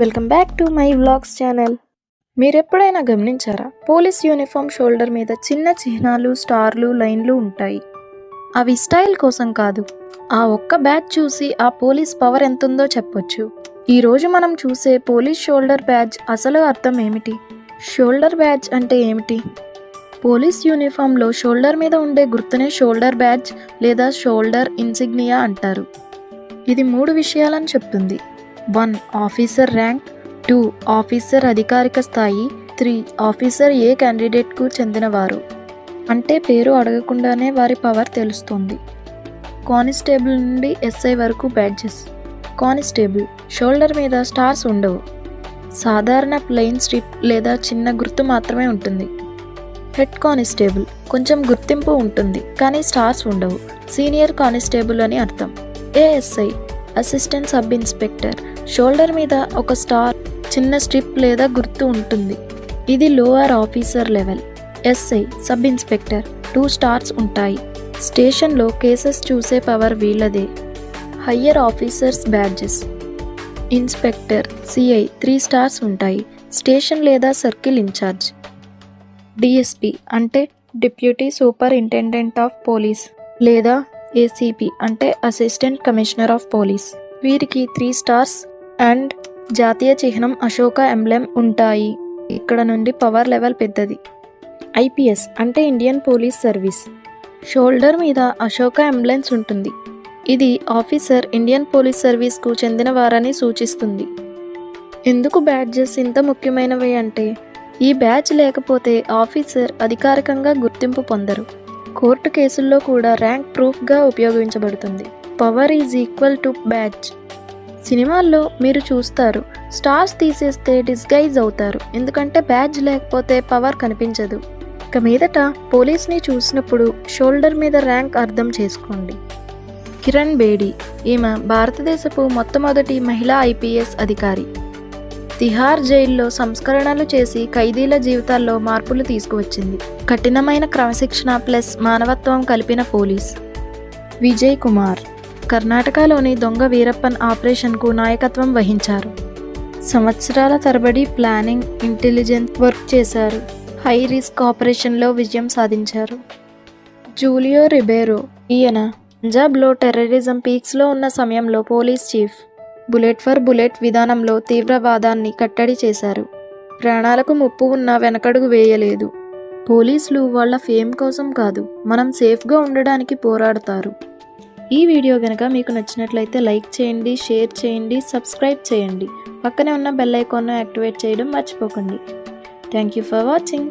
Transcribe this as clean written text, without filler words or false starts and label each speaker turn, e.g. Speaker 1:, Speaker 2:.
Speaker 1: Welcome back to my vlogs channel. మీరెప్పుడైనా గమనించారా? Police uniform shoulder మీద చిన్న చిహ్నాలు, స్టార్లు, లైన్లు ఉంటాయి. అవి స్టైల్ కోసం కాదు, ఆ ఒక్క బ్యాడ్జ్ చూసి ఆ పోలీస్ పవర్ ఎంతుందో చెప్పొచ్చు. ఈరోజు మనం చూసే పోలీస్ షోల్డర్ బ్యాడ్జ్ అసలు అర్థం ఏమిటి? షోల్డర్ బ్యాడ్జ్ అంటే ఏమిటి? పోలీస్ యూనిఫామ్లో షోల్డర్ మీద ఉండే గుర్తునే షోల్డర్ బ్యాడ్జ్ లేదా షోల్డర్ ఇన్సిగ్నియా అంటారు. ఇది 3 విషయాలను చెప్తుంది. 1. Officer rank. 2. ఆఫీసర్ అధికారిక స్థాయి. 3. ఆఫీసర్ ఏ క్యాండిడేట్కు చెందినవారు అంటే పేరు అడగకుండానే వారి పవర్ తెలుస్తుంది. కానిస్టేబుల్ నుండి ఎస్ఐ వరకు బ్యాడ్జెస్. కానిస్టేబుల్ షోల్డర్ మీద స్టార్స్ ఉండవు, సాధారణ ప్లెయిన్ స్ట్రిప్ లేదా చిన్న గుర్తు మాత్రమే ఉంటుంది. హెడ్ కానిస్టేబుల్ కొంచెం గుర్తింపు ఉంటుంది కానీ స్టార్స్ ఉండవు, సీనియర్ కానిస్టేబుల్ అని అర్థం. ASI assistant sub inspector shoulder మీద ఒక స్టార్, చిన్న స్ట్రిప్ లేదా గుర్తు ఉంటుంది. ఇది lower officer level. SI sub inspector 2 stars ఉంటాయి. స్టేషన్లో కేసెస్ చూసే పవర్ వీళ్ళదే. Higher officers badges. Inspector CI 3 stars ఉంటాయి, స్టేషన్ లేదా సర్కిల్ ఇన్ఛార్జ్. డిఎస్పి అంటే డిప్యూటీ సూపరింటెండెంట్ ఆఫ్ పోలీస్ లేదా ఏసీపీ అంటే అసిస్టెంట్ కమిషనర్ ఆఫ్ పోలీస్. వీరికి 3 స్టార్స్ అండ్ జాతీయ చిహ్నం అశోక ఎంబ్లెమ్ ఉంటాయి. ఇక్కడ నుండి పవర్ లెవెల్ పెద్దది. ఐపీఎస్ అంటే ఇండియన్ పోలీస్ సర్వీస్. షోల్డర్ మీద అశోక ఎంబ్లెమ్స్ ఉంటుంది. ఇది ఆఫీసర్ ఇండియన్ పోలీస్ సర్వీస్కు చెందిన వారని సూచిస్తుంది. ఎందుకు బ్యాడ్జెస్ ఇంత ముఖ్యమైనవి అంటే, ఈ బ్యాడ్జ్ లేకపోతే ఆఫీసర్ అధికారికంగా గుర్తింపు పొందరు. కోర్టు కేసుల్లో కూడా ర్యాంక్ ప్రూఫ్గా ఉపయోగించబడుతుంది. Power is equal to badge. సినిమాల్లో మీరు చూస్తారు, స్టార్స్ తీసేస్తే డిస్గైజ్ అవుతారు, ఎందుకంటే బ్యాడ్జ్ లేకపోతే పవర్ కనిపించదు. ఇక మీదట పోలీస్ని చూసినప్పుడు షోల్డర్ మీద ర్యాంక్ అర్థం చేసుకోండి. కిరణ్ బేడి, ఈమె భారతదేశపు మొట్టమొదటి మహిళా ఐపీఎస్ అధికారి. తిహార్ జైల్లో సంస్కరణలు చేసి ఖైదీల జీవితాల్లో మార్పులు తీసుకువచ్చింది. కఠినమైన క్రమశిక్షణ ప్లస్ మానవత్వం కలిపిన పోలీస్. విజయ్ కుమార్ కర్ణాటకలోని దొంగ వీరప్పన్ ఆపరేషన్కు నాయకత్వం వహించారు. సంవత్సరాల తరబడి ప్లానింగ్, ఇంటెలిజెన్స్ వర్క్ చేశారు. హై రిస్క్ ఆపరేషన్లో విజయం సాధించారు. జూలియో రిబేరో, ఈయన పంజాబ్లో టెర్రరిజం పీక్స్లో ఉన్న సమయంలో police chief. Bullet for bullet విధానంలో తీవ్రవాదాన్ని కట్టడి చేశారు. ప్రాణాలకు ముప్పు ఉన్నా వెనకడుగు వేయలేదు. పోలీసులు వాళ్ళ ఫేమ్ కోసం కాదు, మనం సేఫ్గా ఉండడానికి పోరాడతారు. ఈ వీడియో కనుక మీకు నచ్చినట్లయితే లైక్ చేయండి, షేర్ చేయండి, సబ్స్క్రైబ్ చేయండి. పక్కనే ఉన్న బెల్ ఐకాన్ను యాక్టివేట్ చేయడం మర్చిపోకండి. Thank you for watching.